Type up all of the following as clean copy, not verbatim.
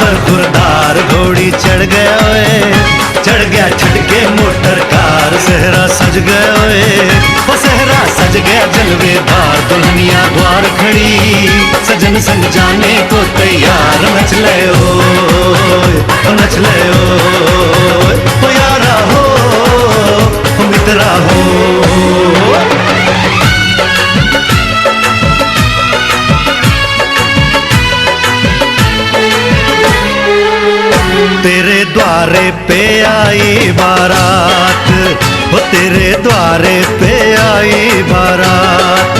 बरखुरदार घोड़ी चढ़ गया ओए, चढ़ गया छटके मोटर कार। सेहरा सज गया ओए, वो सेहरा सज गया जलवेदार। दुल्हनिया द्वार खड़ी, सजन संग जाने को तैयार। नच ले ओ नच ले ओ यारा हो मित्रा हो। तेरे द्वारे पे आई बारात, वो तेरे द्वारे पे आई बारात।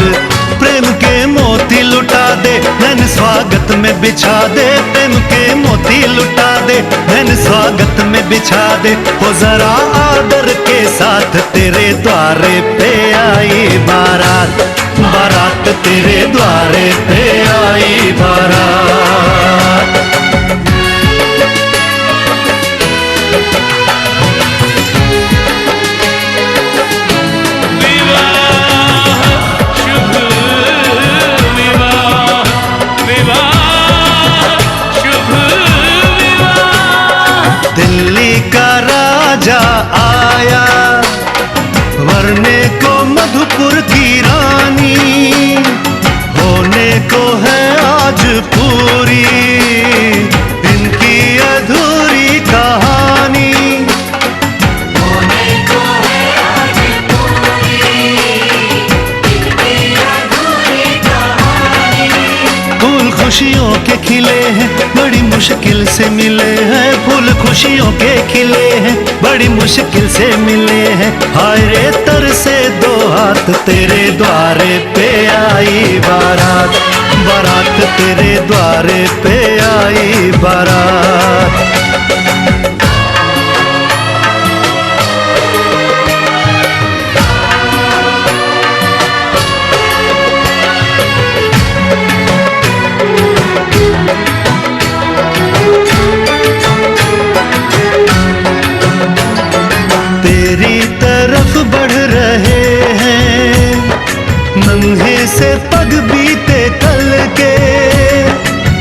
प्रेम के मोती लुटा दे नैन स्वागत में बिछा दे। प्रेम के मोती लुटा दे नैन स्वागत में बिछा दे। हो जरा आदर के साथ तेरे द्वारे पे आई बारात। बारात तेरे द्वारे पे आई बारात। दिल्ली का राजा आया, वरने को मधुपुर की रानी। होने को है आज पूरी इनकी अधूरी कहानी। होने को है आज पूरी इनकी अधूरी कहानी। फूल खुशियों के खिले हैं, बड़ी मुश्किल से मिले हैं। फूल खुशियों के खिले हैं, बड़ी मुश्किल से मिले हैं। हाय रे तर से दो हाथ, तेरे द्वारे पे आई बारात। बारात तेरे द्वारे पे आई बारात। तेरी तरफ बढ़ रहे हैं नन्हे से पग बीते कल के।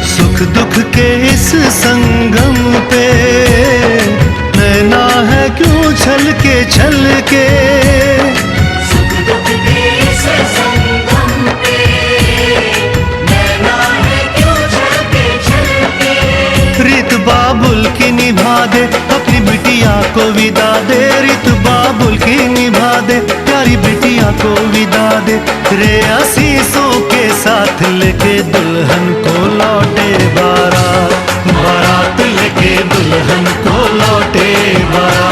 सुख दुख के इस संगम पे नैना है क्यों छल के। सुख दुख के इस संगम पे नैना है क्यों छल के। रीत बाबुल की निभा दे अपनी बिटिया को विदा दे। रीत बाबुल की निभा दे प्यारी बिटिया को विदा दे। रे आशीषों के साथ लेके दुल्हन को लौटे बारात। बारात लेके दुल्हन को लौटे बारात।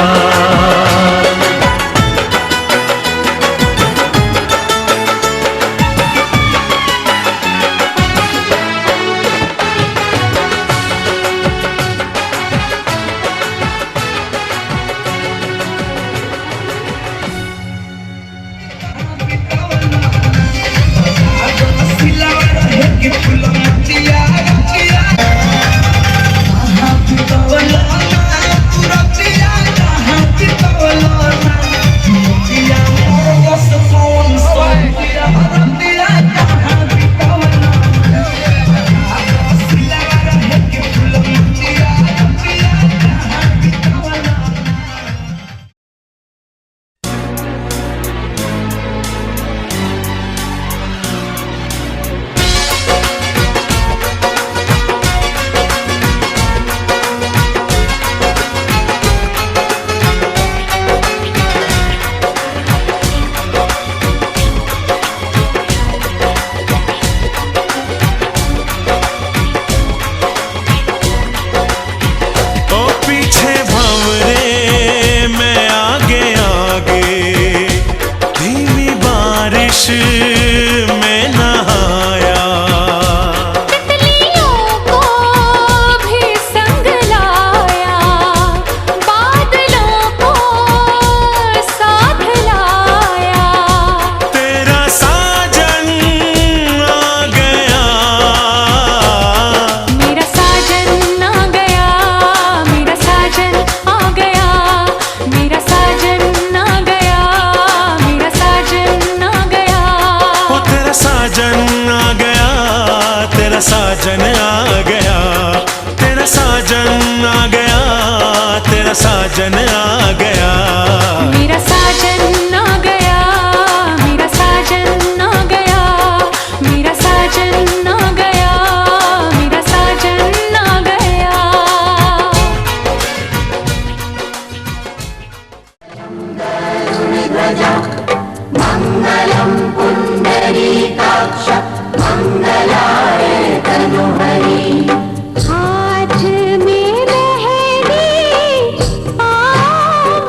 मेरा साजन आ गया, मेरा साजन आ गया। साजन आ गया, मेरा साजन आ गया, मेरा साजन आ गया, मेरा साजन आ गया, मेरा साजन आ गया। मंगलम पुंडरीकाक्ष मंगलाय तनुहरि। हाथ में मेहंदी पाँव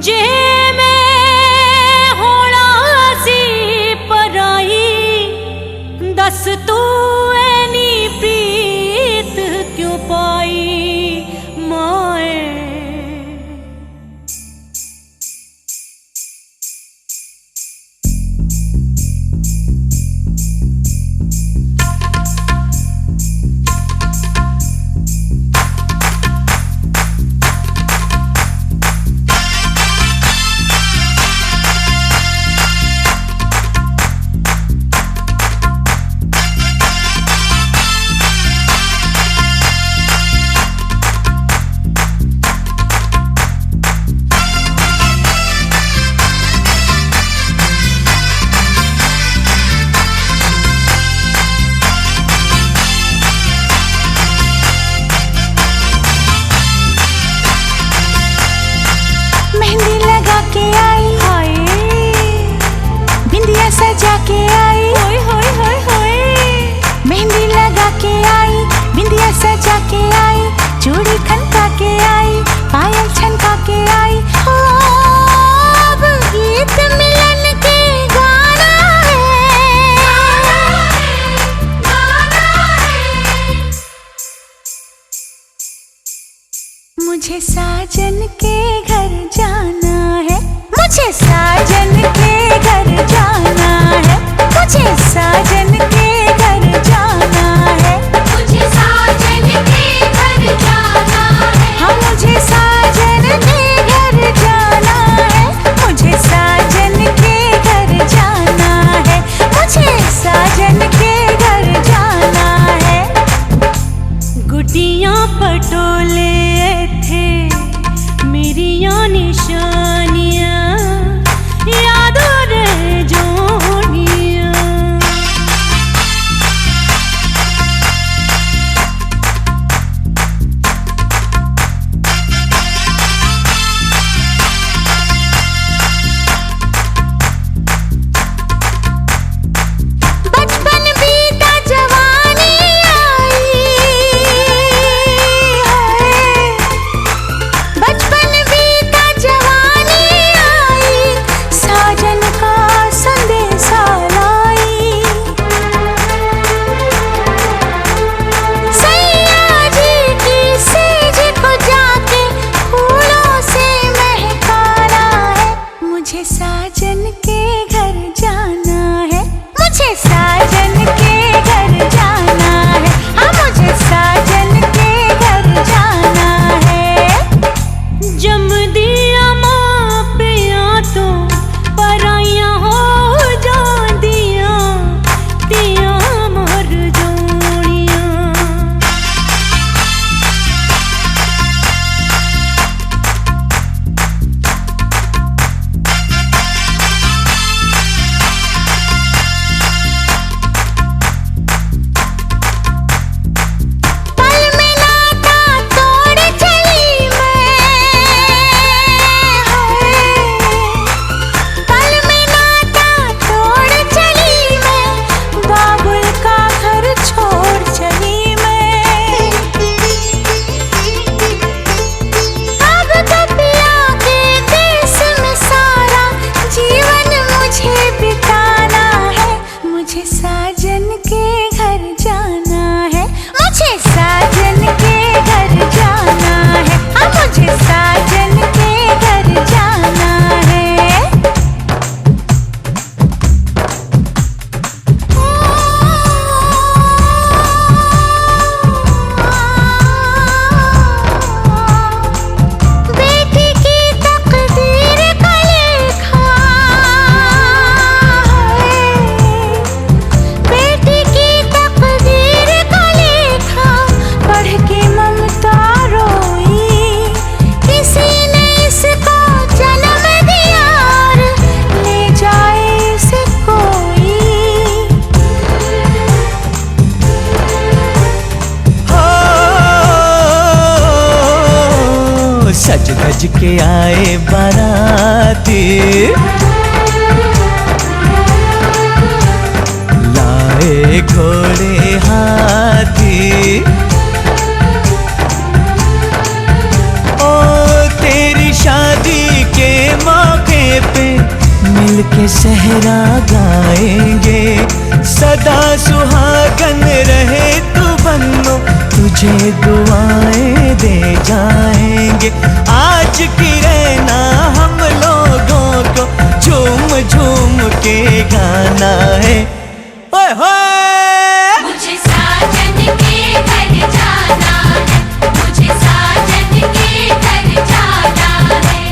जे मैं होना सी पराई दस तू ऐनी प्रीत क्यों पाई माए। मेहंदी लगा के आई हाय बिंदिया सजा के आई होय होय होय होय। मेहंदी लगा के आई बिंदिया सजा के आई चूड़ी खनका के आई पायल छनका के आई हो अब गीत मिलन के गाना है। मुझे साजन के घर जाना है, मुझे साजन के घर जाना है, मुझे साजन के घर जाना है, मुझे साजन के घर जाना है। हाँ मुझे साजन के घर जाना है, मुझे साजन के घर जाना है, मुझे साजन के घर जाना है। गुटियां पटोले थे मेरियां निशानियां यादों रह जोनियां। बचपन बीता जवानी आई है, बचपन बीता जवानी आई साजन का संदेशा लाई। सैया जी की सेज को जाके फूलों से महकाना है, मुझे साजन के घर जाना है, मुझे साजन के घर जाना है, हाँ मुझे साजन के घर जाना है। जम दिया माँ पिया तो पराइयां हो जांदियां तिया मर जोड़ियां। पल में नाता तोड़ चली मैं पल में नाता तोड़ चली मैं बाबुल का घर छोड़ चली मैं। अब तो पिया के देश में सारा जीवन मुझे बिताना है, मुझे साजन के घर जाना है, मुझे साजन के घर जाना है, हाँ मुझे साजन के घर जाना है। बेटी की तकदीर का लेखा है, बेटी की तकदीर का लेखा पढ़ के ममता रोई। किसी ने इसको जन्म दिया और ले जाए इसे कोई। हो सज धज के आए बाराती लाए घोड़े हाथी। ओ तेरी शादी के पल के सहरा गाएंगे, सदा सुहागन रहे तू बन्नो, तुझे दुआएं दे जाएंगे। आज की रहना हम लोगों को झूम झूम के गाना है। ओए होए मुझे साजन के घर जाना है, मुझे साजन के घर जाना है।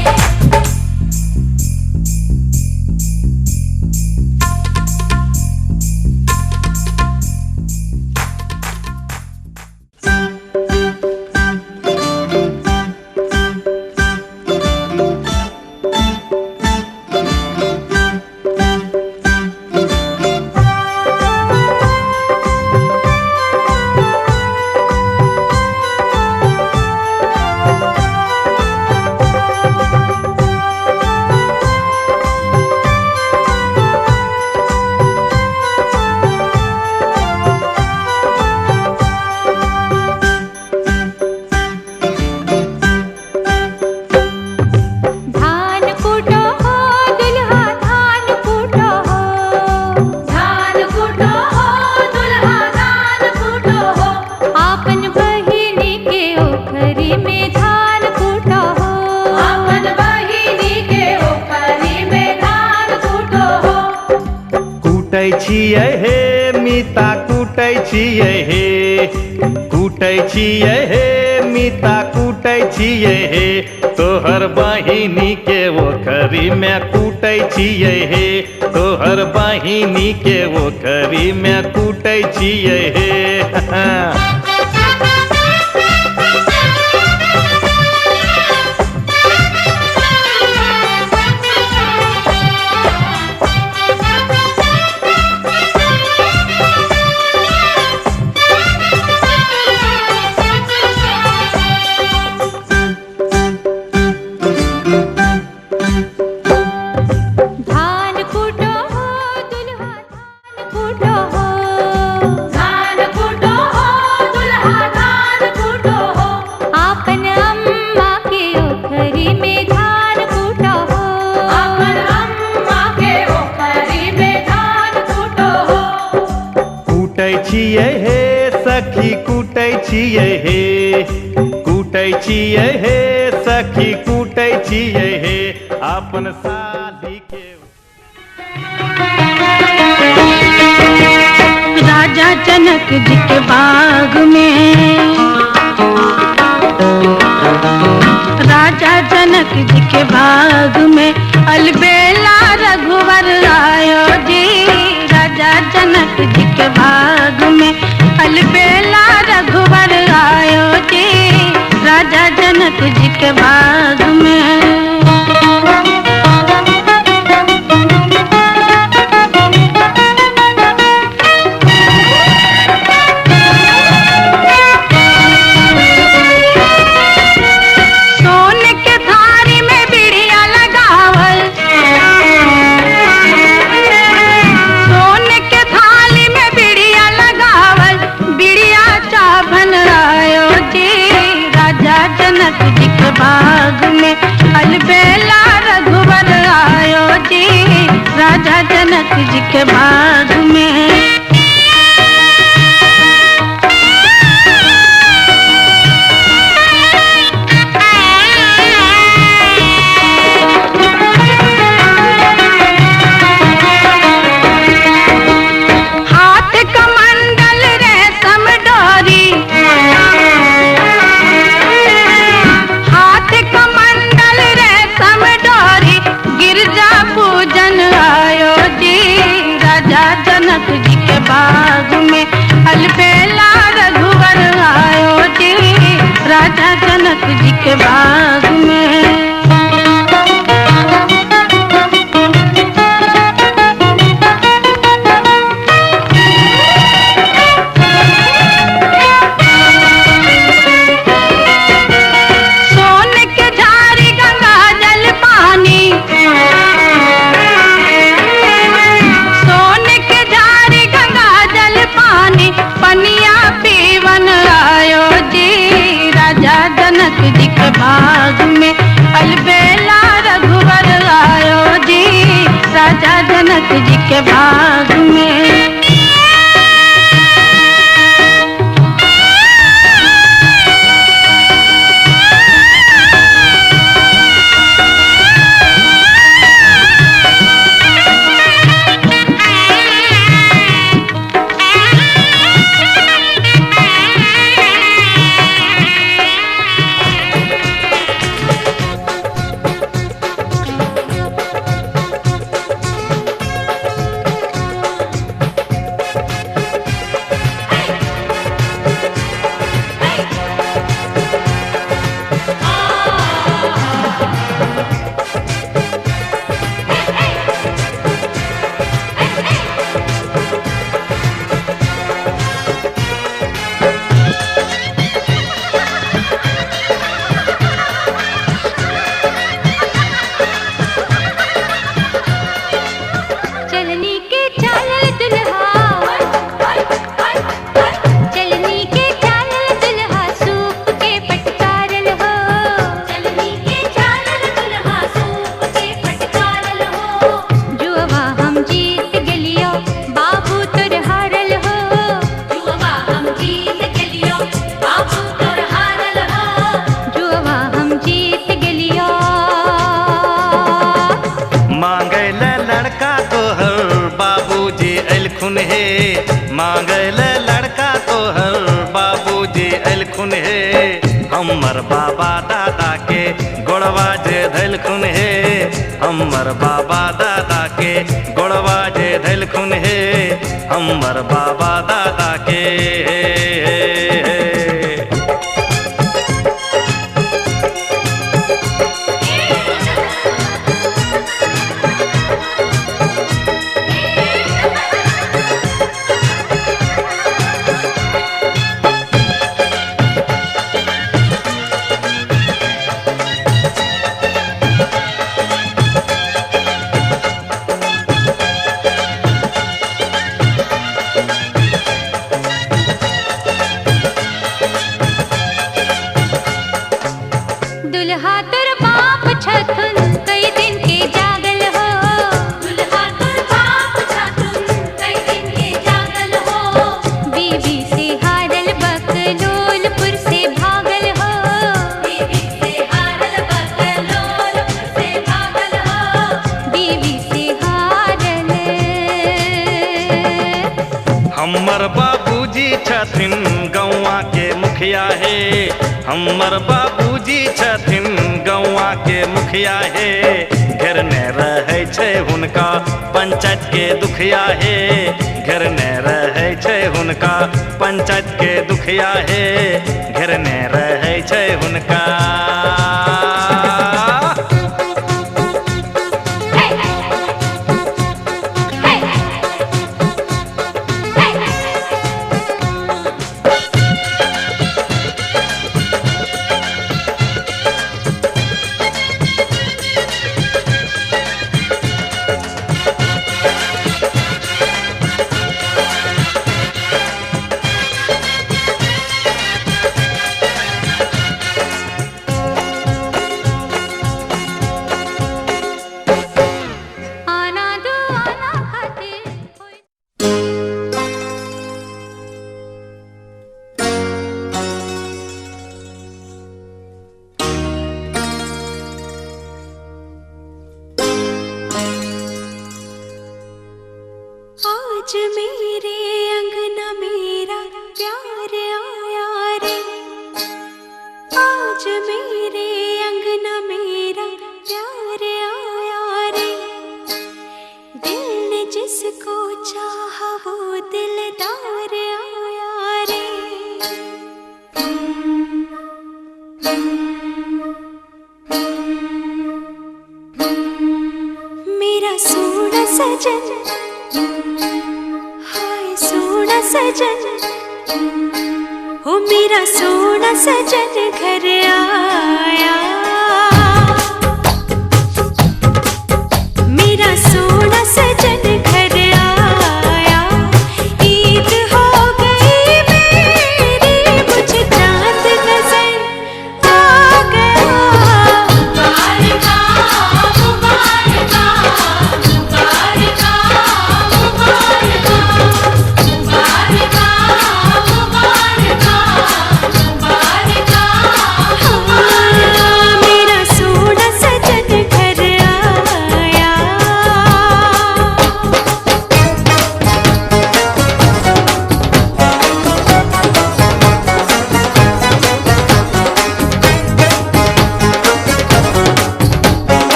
मीता कूटै छियै हे, कूटै छियै हे मीता कूटै छियै हे, तोहर बहिनी के ओखरी में कूटै छियै हे, तोहर बहिनी के ओखरी में कूटै छियै हे। सखी कूटै छियै हे, कूटै छियै हे सखी कूटै छियै हे, अपन साली के। राजा जनक जी के बाग में, राजा जनक जी के बाग में अलबेला रघुवर आयो जी। राजा जनक जी के बाग में अलबेला रघुवर आयो जी, राजा जनक जी के बाग में। बाग में अलबेला रघुवर आयो जी, राजा जनक जी के बाग में। जनक जी के बाग में अलबेला रघुवर आयो जी, राजा जनक जी के बाग में। पनिया पीवन आयो जी, राजा जनक जी के बाग जनक जी के बाग में। मांगल लड़का तो हर बाबूजी अलखुन है। हमर बाबा दादा के गोड़वा जे धलखुन है। हमर बाबा दादा के गोड़वा जे धलखुन है। हमर बाबा दादा के दुल्हा तुर बाप छथुन कई दिन के जागल हो। दुल्हा तुर बाप छथुन कई दिन के जागल हो। बीबी से हारल बकलोलपुर से भागल हो। बीबी से हारल बकलोलपुर से भागल हो। बीबी से हारल। हमर बाबूजी छथिन गौवा के मुखिया है। हमर बाबूजी छथिन गौवा के मुखिया है। घेरने रहै छै हुनका पंचायत के दुखिया है। घेरने रहै छै हुनका पंचायत के दुखिया है। घेरने रहै छै हुनका। आज मेरे अंगना मेरा प्यार आया रे। आज मेरे अंगना मेरा प्यार आया रे। दिल ने जिसको चाहा वो दिलदार आया रे। मेरा सोना सजन, हाय सोना सजन, हो मेरा सोना सजन घर आया। मेरा सोना सजन घर आया। ईद हो गई मेरी, मुझे चांद नजर आ गया। मुबारका मुबारका मुबारका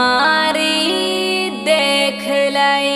कुमारी देख लाई।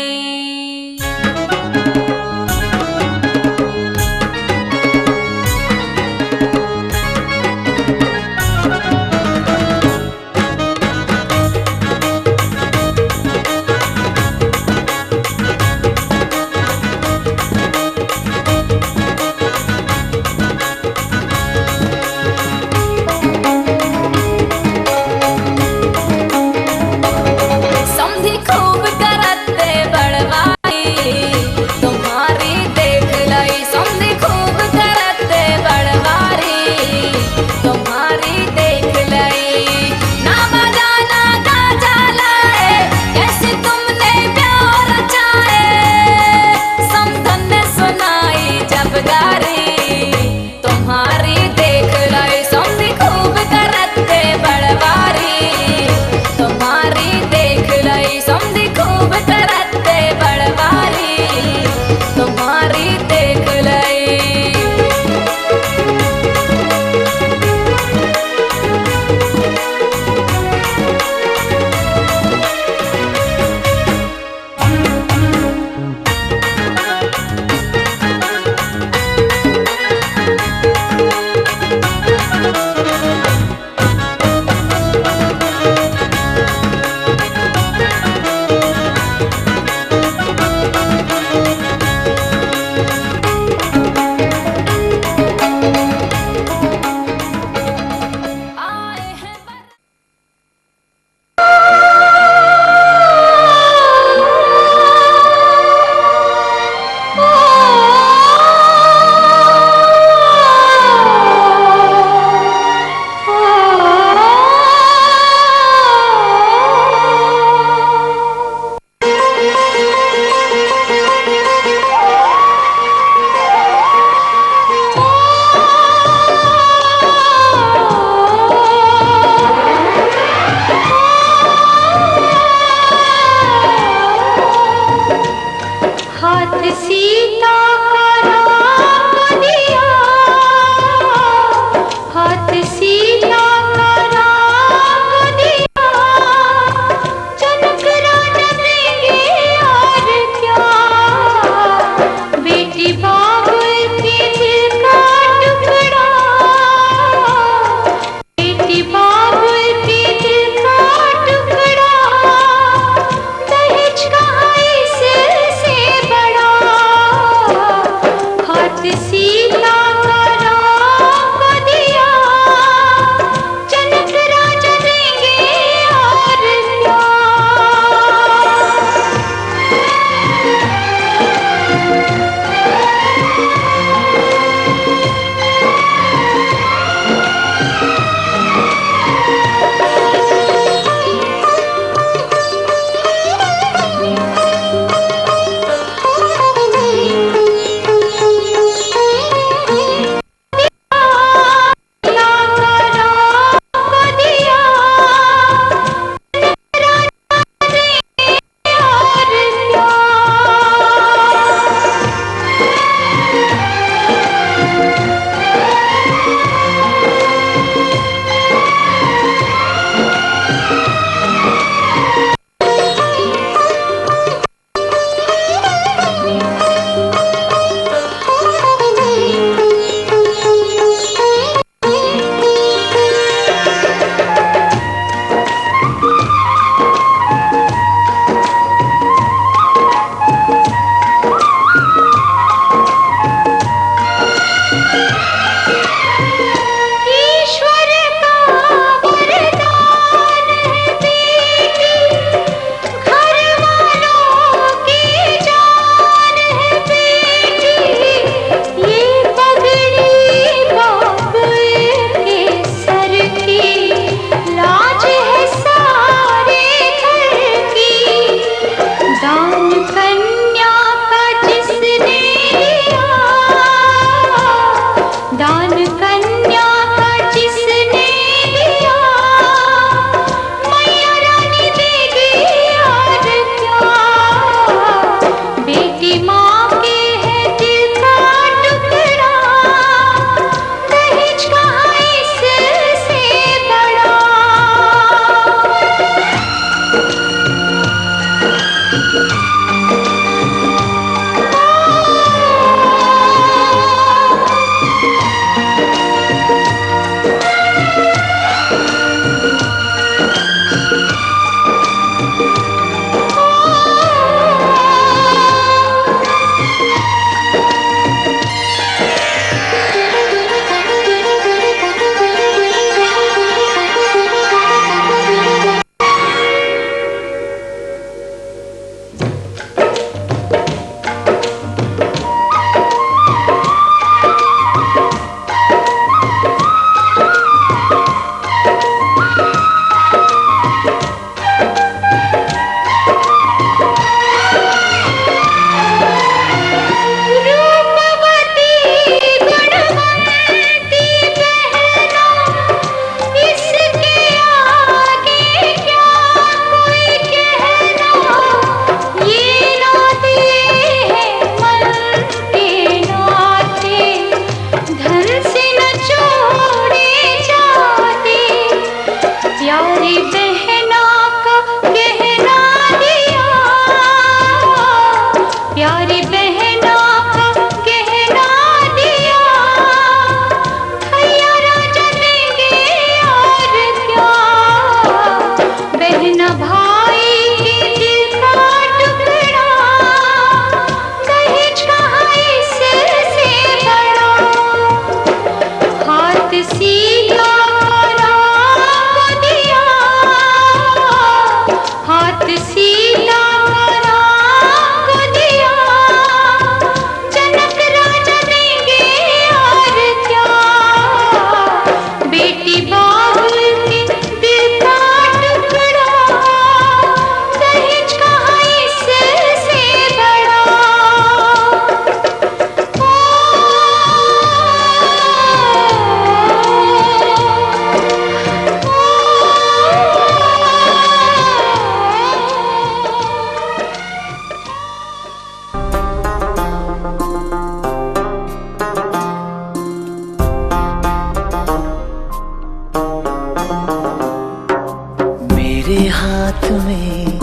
हाथ में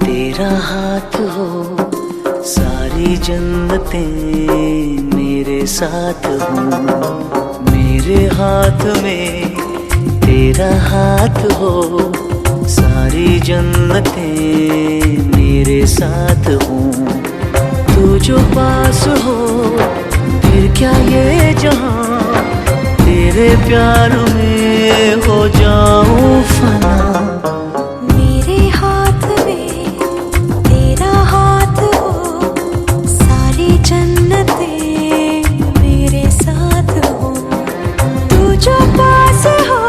तेरा हाथ हो, सारी जन्नतें मेरे साथ हो। मेरे हाथ में तेरा हाथ हो, सारी जन्नतें मेरे साथ हो। तू जो पास हो फिर क्या ये जहां, तेरे प्यार में हो जाऊं फना। मेरे हाथ में तेरा हाथ हो, सारी जन्नतें मेरे साथ हो। तू जो पास हो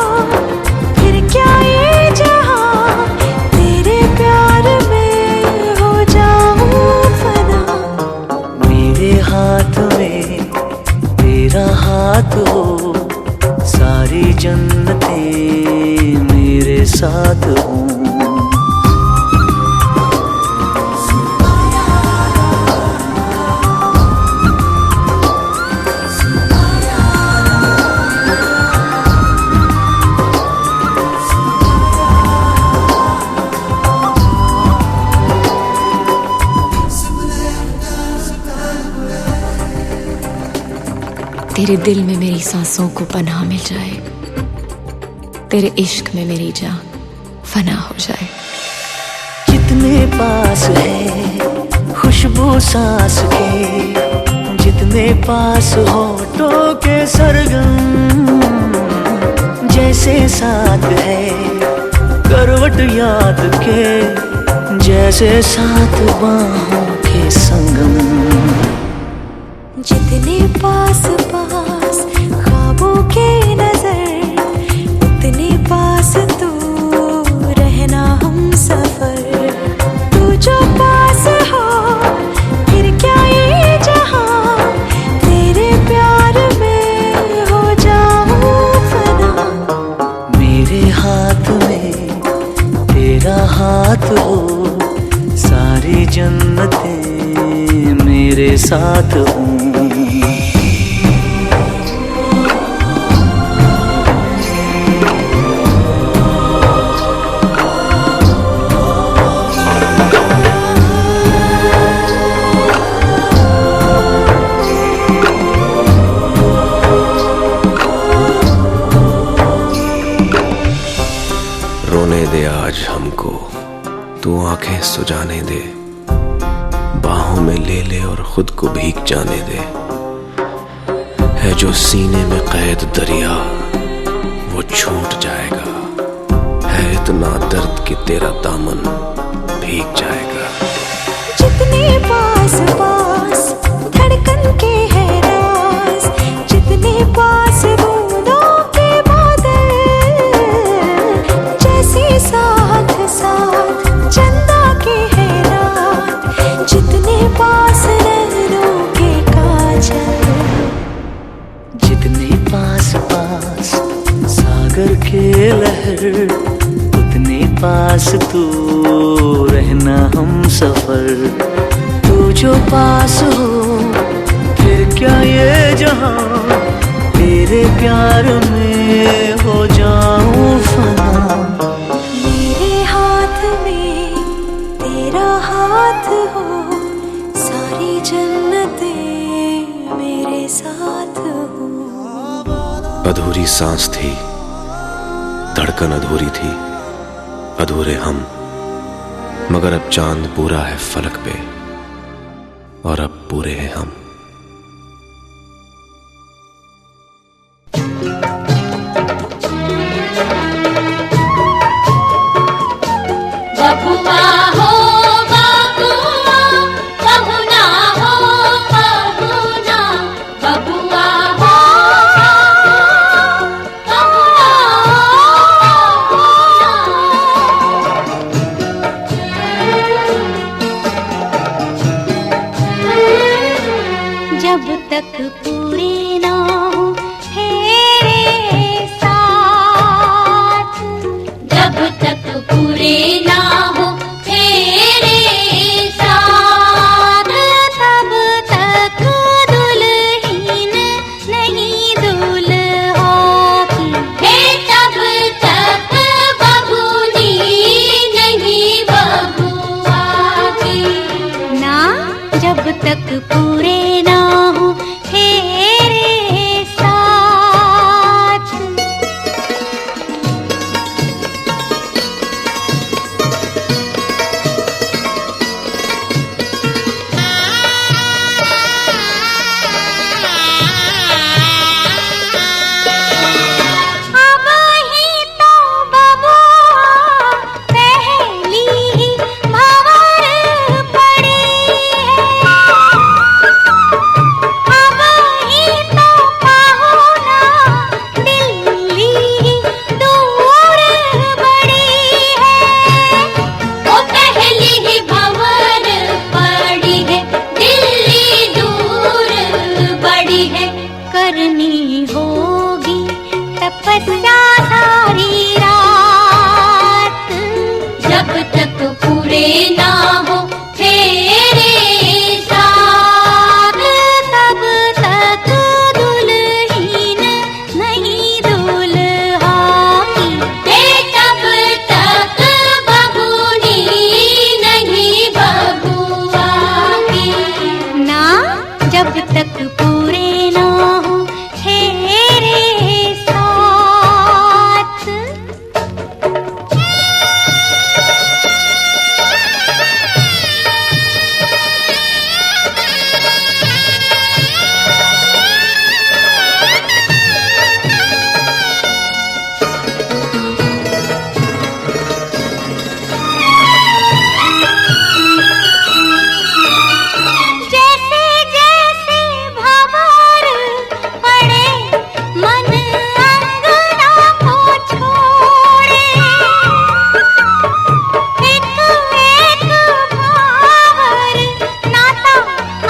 फिर क्या ये जहां, तेरे प्यार में हो जाऊं फना। मेरे हाथ में तेरा हाथ हो, सारी जन्नतें मेरे साथ हो। तेरे दिल में मेरी सांसों को पनाह मिल जाए, तेरे इश्क में मेरी जान फना हो जाए। जितने पास है खुशबू सांस के, जितने पास होठों के सरगम, जैसे साथ है करवट याद के, जैसे साथ बाहों के संगम। जितने पास पास ख्वाबों के नजर, उतने पास तू रहना हम सफर। तू जो पास हो फिर क्या ये जहां, तेरे प्यार में हो जाऊं फना। मेरे हाथ में तेरा हाथ हो, सारी जन्नतें मेरे साथ हो। रोने दे आज हमको, तू आंखें सुजाने दे, बाहों में ले ले और खुद को भीग जाने दे। है जो सीने में कैद दरिया वो छूट जाएगा, है इतना दर्द कि तेरा दामन भीग जाएगा। जितने पास पास धड़कन के है राज, जितने पास बूंदों के बादल, जैसे साथ साथ चंदा के है रात, जितने पास नैनों के काजल। जितने पास पास सागर के लहर, उतने पास तू रहना हम सफर। तू जो पास हो फिर क्या ये जहां, तेरे प्यार में हो जाऊं फना। मेरे हाथ में तेरा हाथ हो, सारी जन्नतें मेरे साथ हो। अधूरी सांस थी, धड़कन अधूरी थी, अधूरे हम, मगर अब चांद पूरा है फलक पे और अब पूरे हैं हम। बबुआ हो बबुआ, बहुना हो बहुना, बबुआ हो बहुना हो। जब तक पूरे ना हो तेरे साथ, जब तक पूरे ना हो तेरे साथ, तब तक दुल्हन नहीं दूल्हा की, हे तब तक बबूनी नहीं तक पूरे ना हो तेरे साथ। अब ही तो बबुआ पहली ही भंवर पड़ी है। अब ही तो पाहुना दिल्ली दूर बड़ी है। वो पहली ही भंवर पड़ी है, दिल्ली दूर बड़ी है। करनी होगी तपस्या सारी रात, जब तक पूरे ना हो तेरे साथ। तब तक दुल्हीन नहीं दुल्हा की, तब तक बबूनी नहीं बबुआ की। ना जब तक पूरे ना हो तेरे साथ। जैसे जैसे भंवर पड़े मन अंगना को छोड़े। एक एक भंवर नाता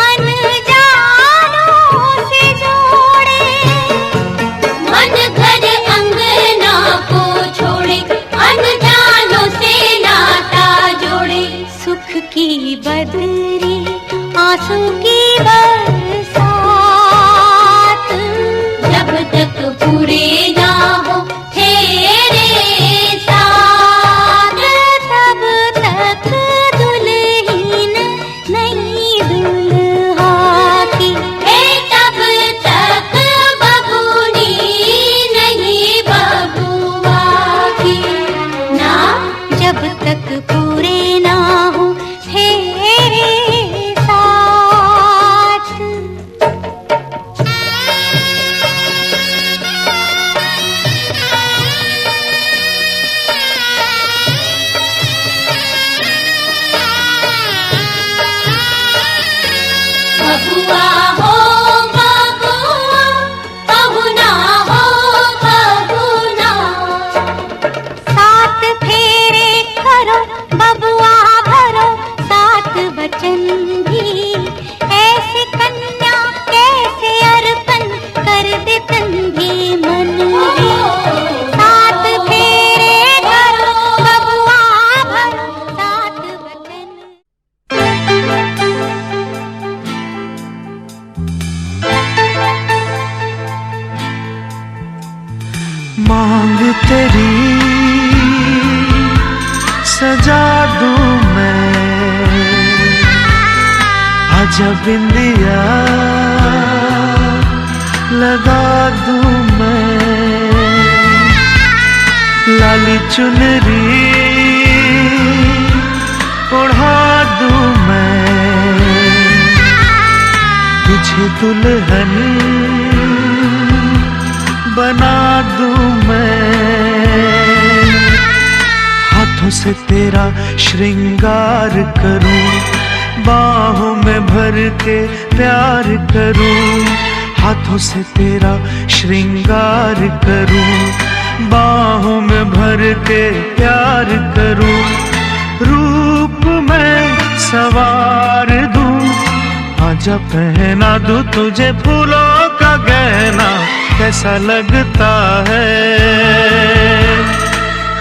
अनजानों से जोड़े। मन घर अंगना को छोड़े, अनजानों से नाता जोड़े। सुख की बदरी आंसू की बरसात, जब तक पूरे ना हो तेरे साथ। तब तक दुल्हीन नहीं दुल्हा की, तब तक बबूनी नहीं बबुआ की। ना जब तक पूरे ना हो तेरे साथ। बबुआ हो बबुआ, पहुना हो पहुना। सात फेरे करो बबुआ भरो, सात बचन भी। ऐसे कन्या कैसे अर्पण कर दे तन भी मन भी। सात फेरे करो बबुआ भरो, सात बचन। मांग तेरी सजा दूं मैं, आजा बिंदिया लगा दूं मैं। लाली चुनरी ओढ़ा दूं मैं, तुझे दुल्हन बना दूं मैं। हाथों से तेरा श्रृंगार करूं, बाहों में भर के प्यार करूं। हाथों से तेरा श्रृंगार करूं, बाहों में भर के प्यार करूं। रूप में सवार दूं, आजा पहना दूं तुझे फूलों का गहना। कैसा लगता है,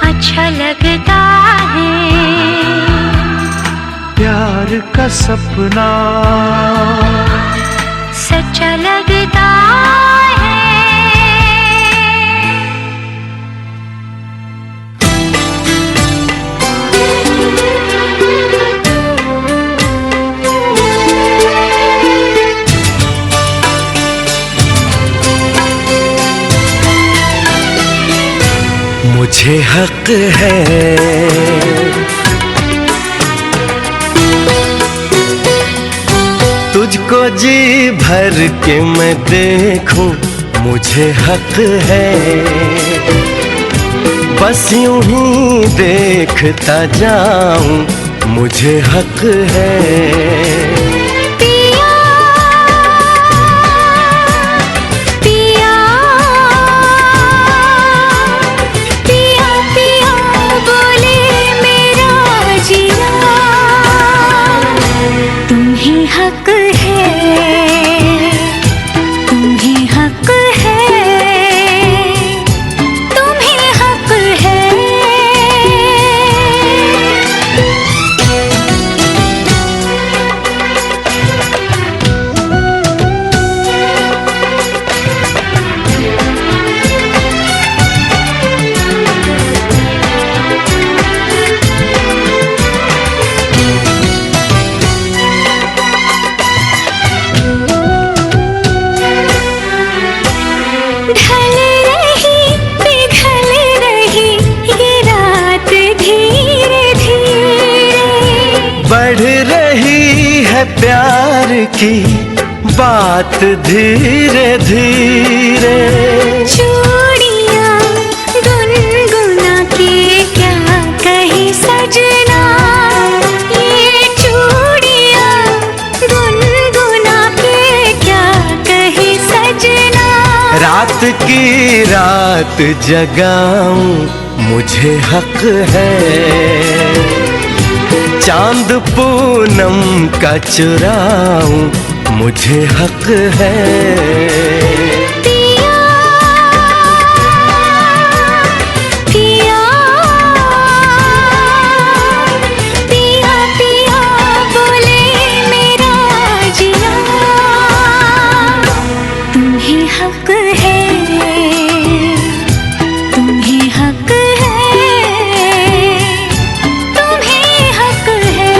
अच्छा लगता है। प्यार का सपना सच्चा लगता है। मुझे हक है। तुझको जी भर के मैं देखूं, मुझे हक है। बस यूं ही देखता जाऊं, मुझे हक है। पिया पिया पिया पिया बोले मेरा जिया, तुम्ही हक है, तुम्ही हक है, तुम्ही हक है। ढल रही पिघल रही ये रात धीरे धीरे, बढ़ रही है प्यार की बात धीरे धीरे। चूड़ियां गुनगुना के क्या कही सजना, ये चूड़ियां गुनगुना के क्या कही सजना। रात की रात जगाऊं, मुझे हक है। चांद पूनम का चुराऊं, मुझे हक है। पिया पिया पिया पिया बोले मेरा जिया, तुम्ही हक है, तुम्ही हक है, तुम्ही हक है।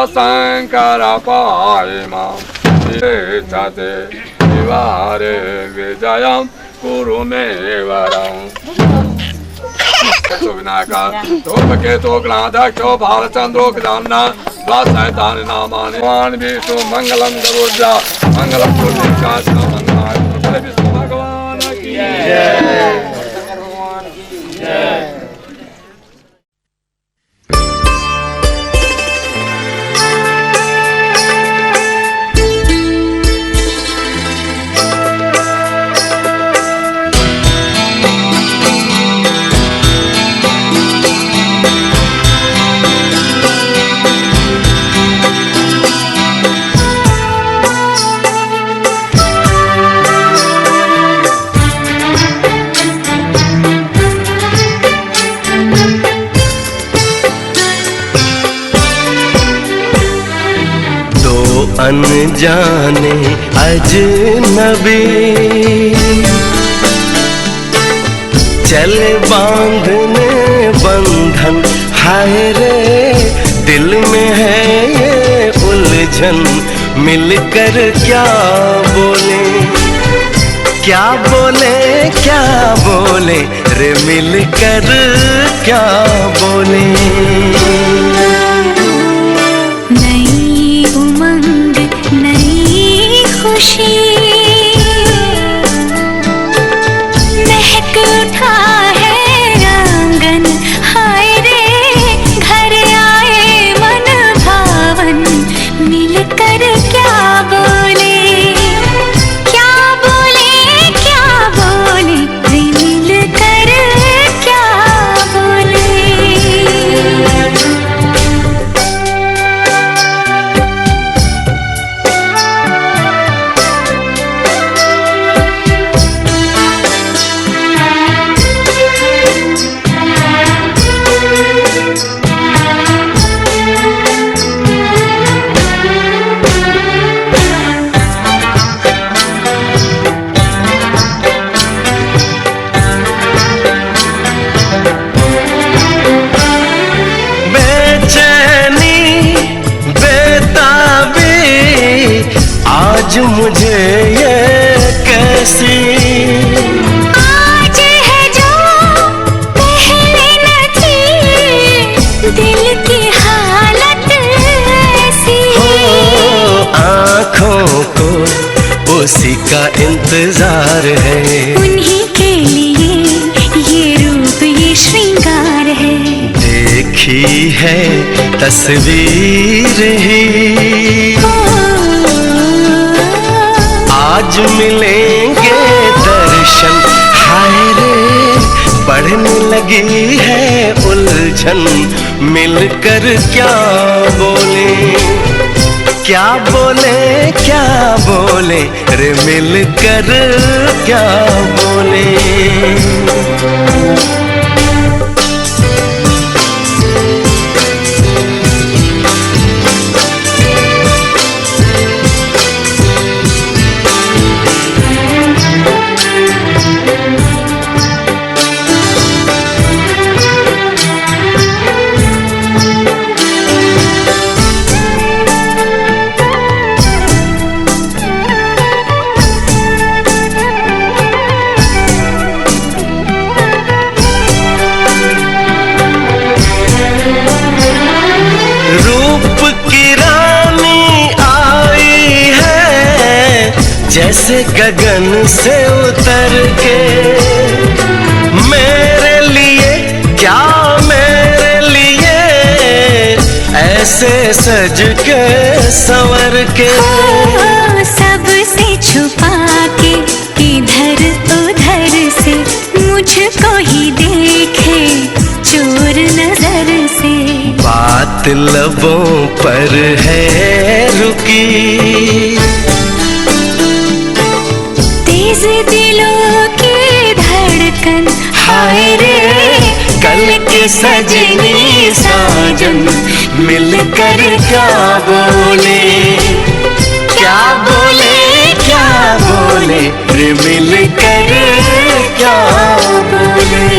शंकर पायिमा इच्छते विवारे विजयं कुरु मे वरम्। विनायका धूमकेतु गणाध्यक्षो भालचंद्रो गजानना द्वादशानि नामानि भगवान् विष्णु मंगलम गरुड़ा मंगलम मंगलाय विष्णु भगवान की जय। भगवान की जय। अनजाने अजनबी चले बांधने बंधन, हाय रे दिल में है ये उलझन, मिलकर क्या बोले क्या बोले क्या बोले रे, मिलकर क्या बोले। खुशी महक उठा है आंगन, हाय रे घर आए मन भावन, मिलकर क्या बोले क्या बोले क्या बोले रे, मिलकर क्या बोले। आज मुझे ये कैसी आज है जो पहले न थी, दिल की हालत ऐसी हो, आँखों को उसी का इंतजार है, उन्हीं के लिए ये रूप ये श्रृंगार है, देखी है तस्वीर ही आज मिलेंगे दर्शन, हाय रे बढ़ने लगी है उलझन, मिलकर क्या बोले क्या बोले क्या बोले रे, मिलकर क्या बोले। जैसे गगन से उतर के, मेरे लिए क्या मेरे लिए ऐसे सज के संवर के, सबसे छुपा के इधर उधर से मुझको ही देखे चोर नजर से, बात लबों पर है रुकी, तेज दिलों की धड़कन, हाय रे कल के सजनी साजन, मिलकर क्या बोले क्या बोले क्या बोले रे, मिलकर क्या बोले।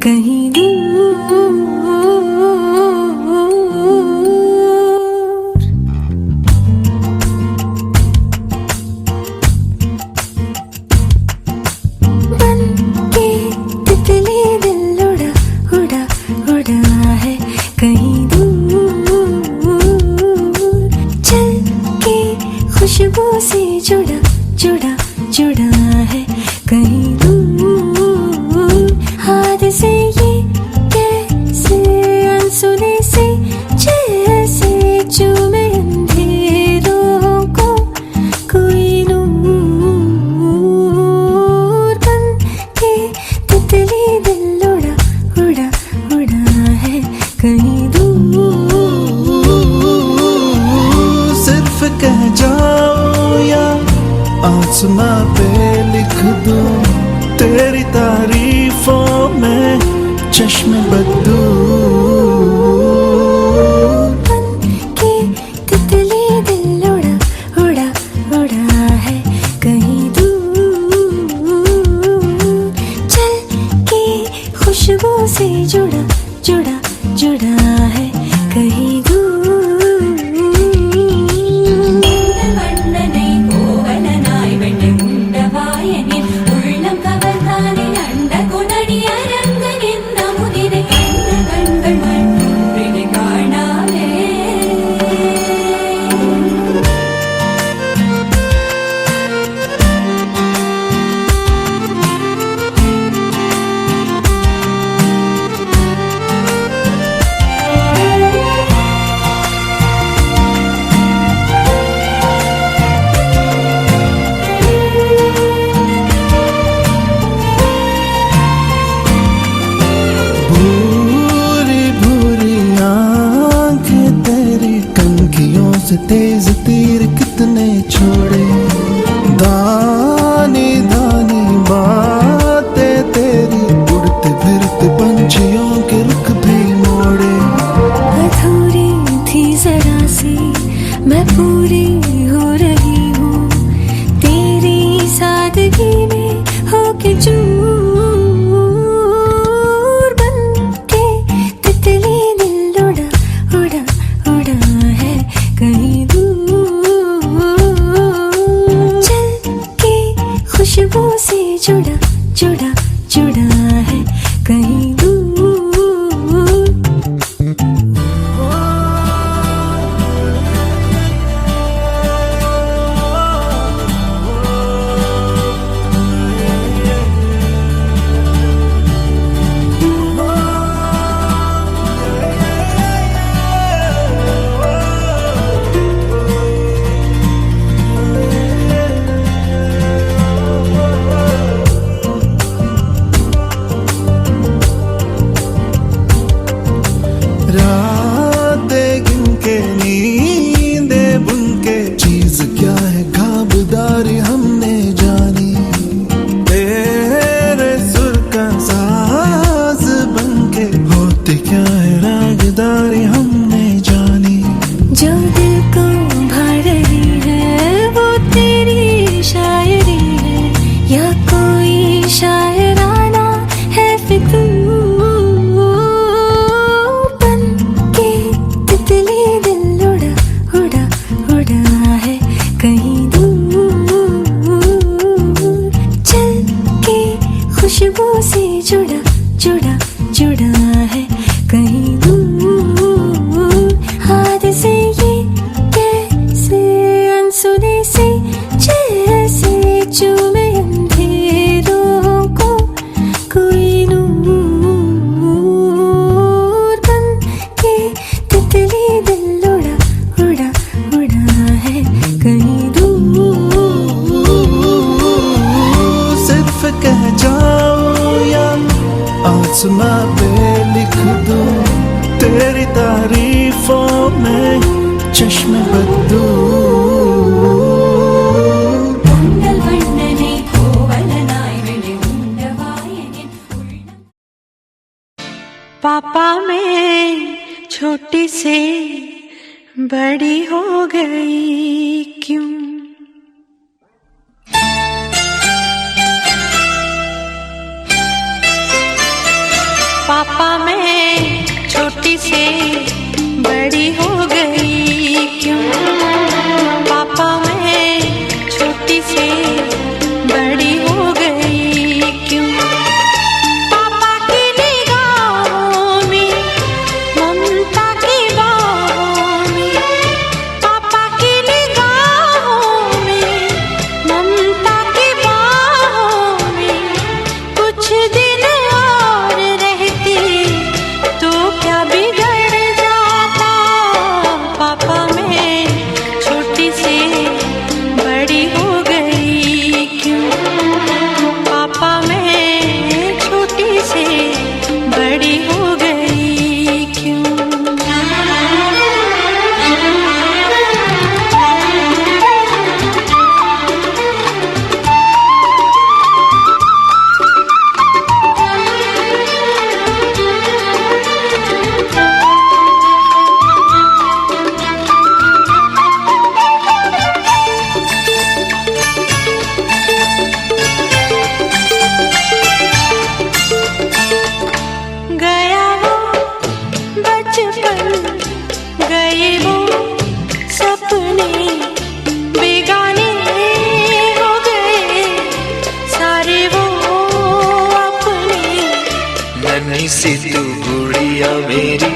कहीं दूर। बन के तितली दिल उड़ा उड़ा उड़ा है कहीं दूर। चल के खुशबू से जुड़ा जुड़ा जुड़ा है कहीं दूर। हाथ से ये कैसे अनसुने से जैसे चूमे अंधेरों को कोई नूर। बन के तितली दिल उड़ा उड़ा उड़ा है कहीं दूर। सिर्फ कह जाओ या आसमां पे लिख दूं तेरी तारीफों में चश्मे बदू। बन के तितली दिल उड़ा उड़ा उड़ा है कहीं दूर। चल के खुशबू से जुड़ा जुड़ा जुड़ा है कहीं दूर। से तेज तीर कितने छोड़े दानी दानी बातें तेरी उड़ते फिरते पंछियों के रुख भी मोड़े। अधूरी थी जरा सी मैं पूरी हो रही हूँ तेरी सादगी में होके चूर। बन के तितली दिल उड़ा उड़ा उड़ा है कहीं दूर। चल के खुशबू से जुड़ा जुड़ा जुड़ा है कहीं दूर। रातें गिन के नींदे बुन के चीज क्या है खाबदारी हमने जानी। तेरे सुर का साज बन के होते क्या है रागदारी हमने जानी। जो दिल को भा रही है वो तेरी शायरी है या कोई शायराना है फितूर। बन के तितली दिल उड़ा उड़ा उड़ा है कहीं दूर। चल के खुशबू से जुड़ा जुड़ा जुड़ा है कहीं दूर। हाथ से ये कैसे अनसुने से जैसे चूमे अंधेरों को कोई नूर। बन के तितली दिल उड़ा उड़ा उड़ा है कहीं दूर। सिर्फ कह जाओ या आसमां पे लिख दूं तेरी तारीफों में चश्मे बदू। पापा मैं छोटी से बड़ी हो गई क्यों? पापा मैं छोटी से बड़ी हो गई क्यों? पापा मैं छोटी से बड़ी हो गई क्यों? पापा की निगाहों में ममता की बाहों में, पापा की निगाहों में ममता की बाहों में, कुछ दिन और रहती तो क्या बिगड़ जाता? पापा मैं छोटी से बड़ी हो गई क्यों? पापा मैं छोटी से बड़ी हो गई क्यों? गया वो बचपन, गए वो सपने, बेगाने हो गए सारे वो अपने। नन्ही सी तू गुड़िया मेरी,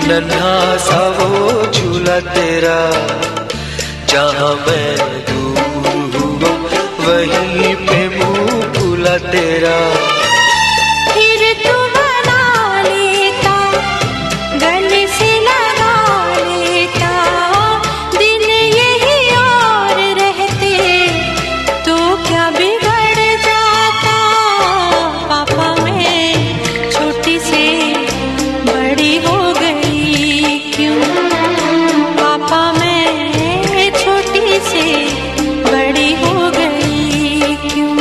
नन्हा सा वो झूला तेरा, जहाँ मैं दूर हुआ वहीं पे मुँह खुला तेरा। फिर तू बना लेता, गले से लगा लेता, दिन यही और रहते तो क्या बिगड़ जाता? पापा मैं छोटी से बड़ी हो गई क्यों? पापा मैं छोटी से बड़ी हो गई क्यों?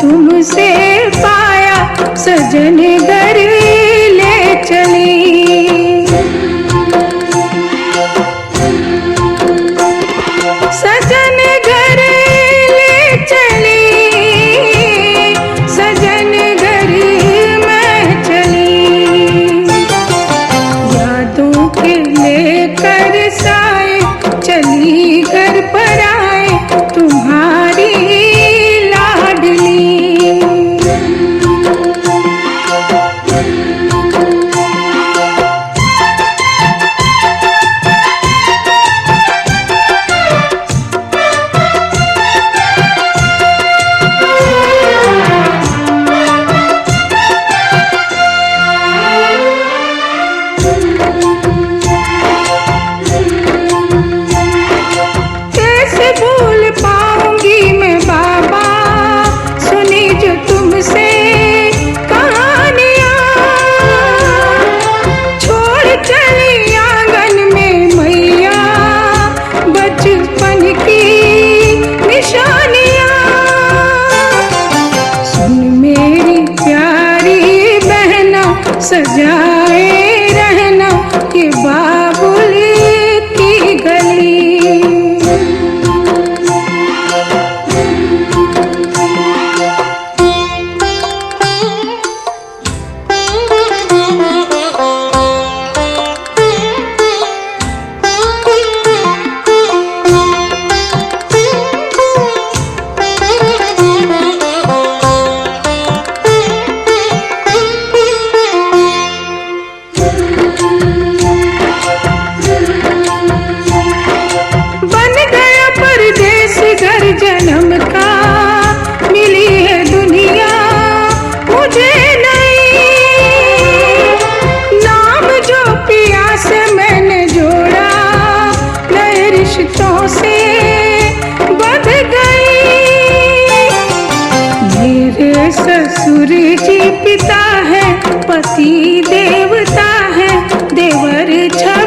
तुमसे पाया सजन घर ले चली। सजन घर ले चली, सजन घर मैं चली। यादों के लेकर साए चली घर पर आए तुम्हारी लाडली। कैसे भूल पाऊंगी मैं बाबा सुनी जो तुमसे कहानियां। छोड़ चली आंगन में मैया बचपन की निशानियां। सुन मेरी प्यारी बहना सजाए रहना ये बाबुल की गली। बन गया परदेस घर जन्म का, मिली है दुनिया मुझे नहीं। नाम जो पिया से मैंने जोड़ा नए रिश्तों से बंध गई। मेरे ससुर जी पिता है, पति देवता है, देवर छड़